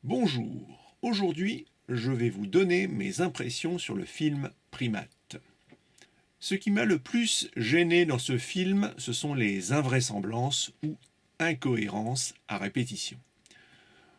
Bonjour, aujourd'hui je vais vous donner mes impressions sur le film Primate. Ce qui m'a le plus gêné dans ce film, ce sont les invraisemblances ou incohérences à répétition.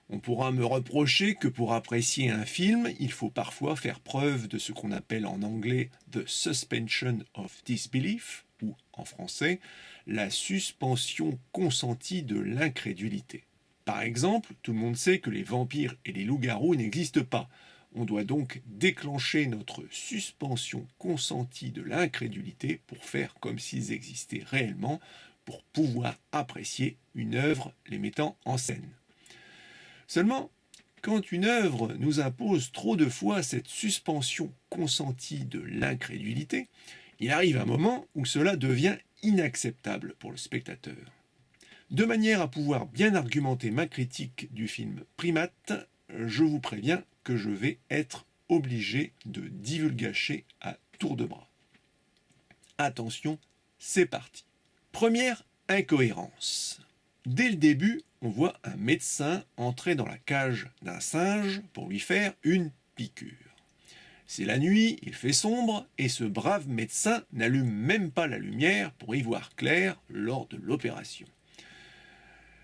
On pourra me reprocher que pour apprécier un film, il faut parfois faire preuve de ce qu'on appelle en anglais « the suspension of disbelief » ou en français « la suspension consentie de l'incrédulité ». Par exemple, tout le monde sait que les vampires et les loups-garous n'existent pas. On doit donc déclencher notre suspension consentie de l'incrédulité pour faire comme s'ils existaient réellement, pour pouvoir apprécier une œuvre les mettant en scène. Seulement, quand une œuvre nous impose trop de fois cette suspension consentie de l'incrédulité, il arrive un moment où cela devient inacceptable pour le spectateur. De manière à pouvoir bien argumenter ma critique du film Primate, je vous préviens que je vais être obligé de divulgacher à tour de bras. Attention, c'est parti. Première incohérence. Dès le début, on voit un médecin entrer dans la cage d'un singe pour lui faire une piqûre. C'est la nuit, il fait sombre, et ce brave médecin n'allume même pas la lumière pour y voir clair lors de l'opération.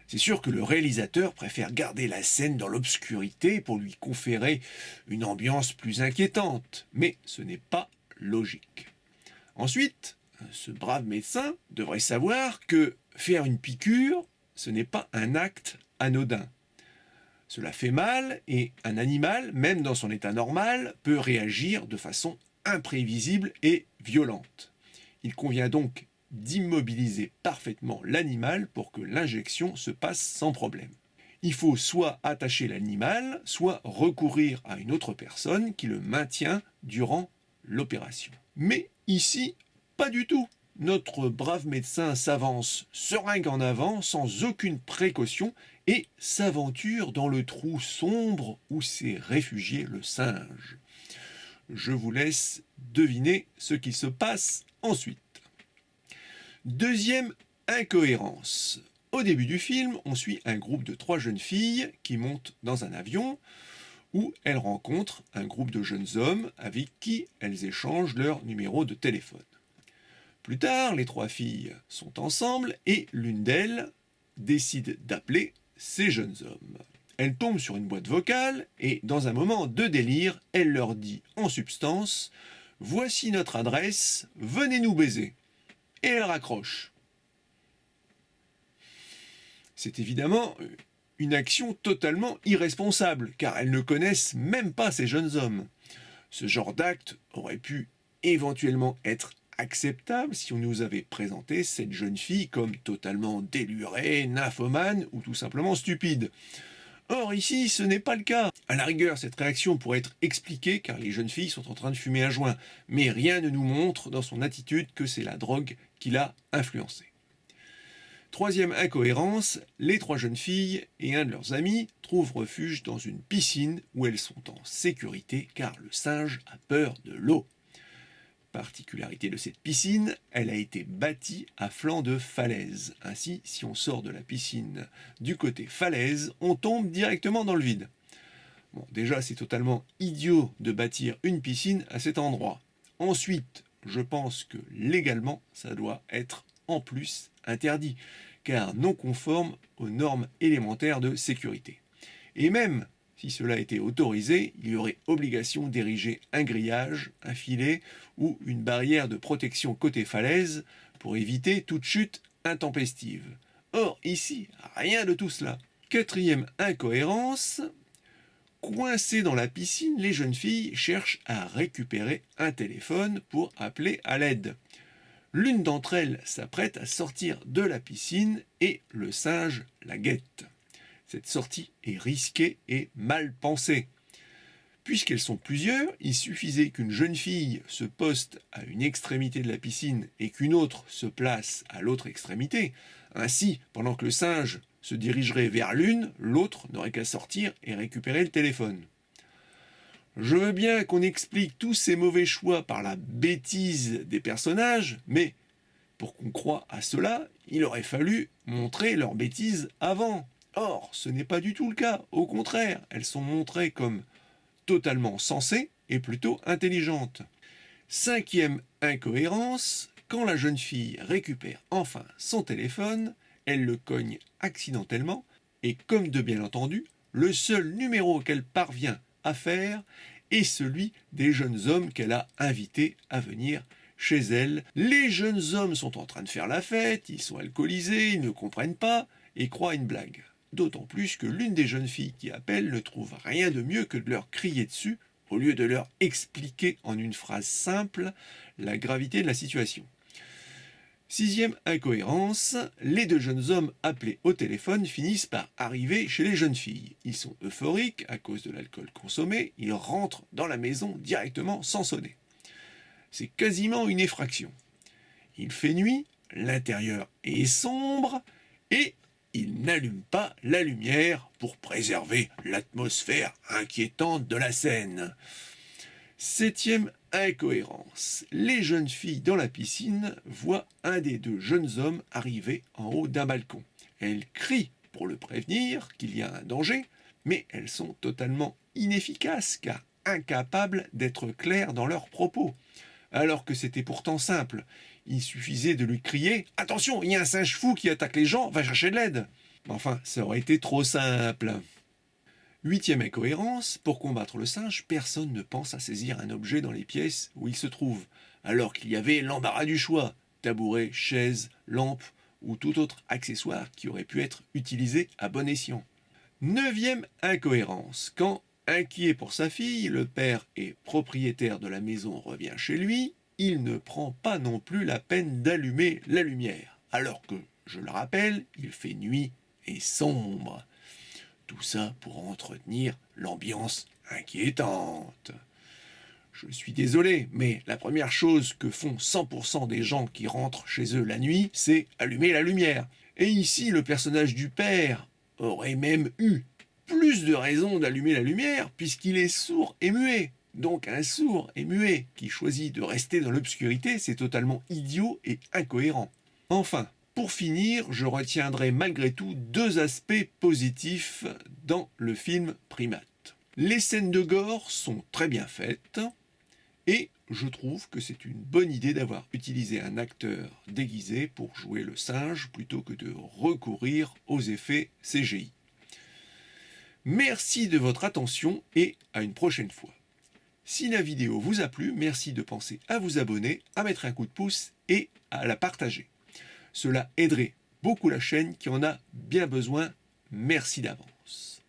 C'est sûr que le réalisateur préfère garder la scène dans l'obscurité pour lui conférer une ambiance plus inquiétante, mais ce n'est pas logique. Ensuite, ce brave médecin devrait savoir que faire une piqûre, ce n'est pas un acte anodin. Cela fait mal et un animal, même dans son état normal, peut réagir de façon imprévisible et violente. Il convient donc d'immobiliser parfaitement l'animal pour que l'injection se passe sans problème. Il faut soit attacher l'animal, soit recourir à une autre personne qui le maintient durant l'opération. Mais ici, pas du tout. Notre brave médecin s'avance seringue en avant sans aucune précaution et s'aventure dans le trou sombre où s'est réfugié le singe. Je vous laisse deviner ce qui se passe ensuite. Deuxième incohérence. Au début du film, on suit un groupe de 3 jeunes filles qui montent dans un avion où elles rencontrent un groupe de jeunes hommes avec qui elles échangent leur numéro de téléphone. Plus tard, les 3 filles sont ensemble et l'une d'elles décide d'appeler ces jeunes hommes. Elle tombe sur une boîte vocale et, dans un moment de délire, elle leur dit en substance « Voici notre adresse, venez nous baiser ». Et elle raccroche. C'est évidemment une action totalement irresponsable, car elles ne connaissent même pas ces jeunes hommes. Ce genre d'acte aurait pu éventuellement être acceptable si on nous avait présenté cette jeune fille comme totalement délurée, nymphomane ou tout simplement stupide. Or ici, ce n'est pas le cas. À la rigueur, cette réaction pourrait être expliquée car les jeunes filles sont en train de fumer un joint, mais rien ne nous montre dans son attitude que c'est la drogue qui l'a influencée. Troisième incohérence, les 3 jeunes filles et un de leurs amis trouvent refuge dans une piscine où elles sont en sécurité car le singe a peur de l'eau. Particularité de cette piscine, elle a été bâtie à flanc de falaise. Ainsi, si on sort de la piscine du côté falaise, on tombe directement dans le vide. Bon, déjà, c'est totalement idiot de bâtir une piscine à cet endroit. Ensuite, je pense que légalement, ça doit être en plus interdit, car non conforme aux normes élémentaires de sécurité. Et même si cela était autorisé, il y aurait obligation d'ériger un grillage, un filet ou une barrière de protection côté falaise pour éviter toute chute intempestive. Or, ici, rien de tout cela. Quatrième incohérence, coincées dans la piscine, les jeunes filles cherchent à récupérer un téléphone pour appeler à l'aide. L'une d'entre elles s'apprête à sortir de la piscine et le singe la guette. Cette sortie est risquée et mal pensée. Puisqu'elles sont plusieurs, il suffisait qu'une jeune fille se poste à une extrémité de la piscine et qu'une autre se place à l'autre extrémité. Ainsi, pendant que le singe se dirigerait vers l'une, l'autre n'aurait qu'à sortir et récupérer le téléphone. Je veux bien qu'on explique tous ces mauvais choix par la bêtise des personnages, mais pour qu'on croie à cela, il aurait fallu montrer leur bêtise avant. Or, ce n'est pas du tout le cas. Au contraire, elles sont montrées comme totalement sensées et plutôt intelligentes. Cinquième incohérence, quand la jeune fille récupère enfin son téléphone, elle le cogne accidentellement et comme de bien entendu, le seul numéro qu'elle parvient à faire est celui des jeunes hommes qu'elle a invités à venir chez elle. Les jeunes hommes sont en train de faire la fête, ils sont alcoolisés, ils ne comprennent pas et croient une blague. D'autant plus que l'une des jeunes filles qui appelle ne trouve rien de mieux que de leur crier dessus au lieu de leur expliquer en une phrase simple la gravité de la situation. Sixième incohérence, les deux jeunes hommes appelés au téléphone finissent par arriver chez les jeunes filles. Ils sont euphoriques à cause de l'alcool consommé, ils rentrent dans la maison directement sans sonner. C'est quasiment une effraction. Il fait nuit, l'intérieur est sombre et ils n'allument pas la lumière pour préserver l'atmosphère inquiétante de la scène. Septième incohérence. Les jeunes filles dans la piscine voient un des deux jeunes hommes arriver en haut d'un balcon. Elles crient pour le prévenir qu'il y a un danger, mais elles sont totalement inefficaces car incapables d'être claires dans leurs propos. Alors que c'était pourtant simple. Il suffisait de lui crier « Attention, il y a un singe fou qui attaque les gens, va chercher de l'aide !» Enfin, ça aurait été trop simple. Huitième incohérence, pour combattre le singe, personne ne pense à saisir un objet dans les pièces où il se trouve, alors qu'il y avait l'embarras du choix, tabouret, chaise, lampe ou tout autre accessoire qui aurait pu être utilisé à bon escient. Neuvième incohérence, quand, inquiet pour sa fille, le père et propriétaire de la maison revient chez lui, il ne prend pas non plus la peine d'allumer la lumière, alors que, je le rappelle, il fait nuit et sombre. Tout ça pour entretenir l'ambiance inquiétante. Je suis désolé, mais la première chose que font 100% des gens qui rentrent chez eux la nuit, c'est allumer la lumière. Et ici, le personnage du père aurait même eu plus de raisons d'allumer la lumière puisqu'il est sourd et muet. Donc un sourd et muet qui choisit de rester dans l'obscurité, c'est totalement idiot et incohérent. Enfin, pour finir, je retiendrai malgré tout deux aspects positifs dans le film Primate. Les scènes de gore sont très bien faites et je trouve que c'est une bonne idée d'avoir utilisé un acteur déguisé pour jouer le singe plutôt que de recourir aux effets CGI. Merci de votre attention et à une prochaine fois. Si la vidéo vous a plu, merci de penser à vous abonner, à mettre un coup de pouce et à la partager. Cela aiderait beaucoup la chaîne qui en a bien besoin. Merci d'avance.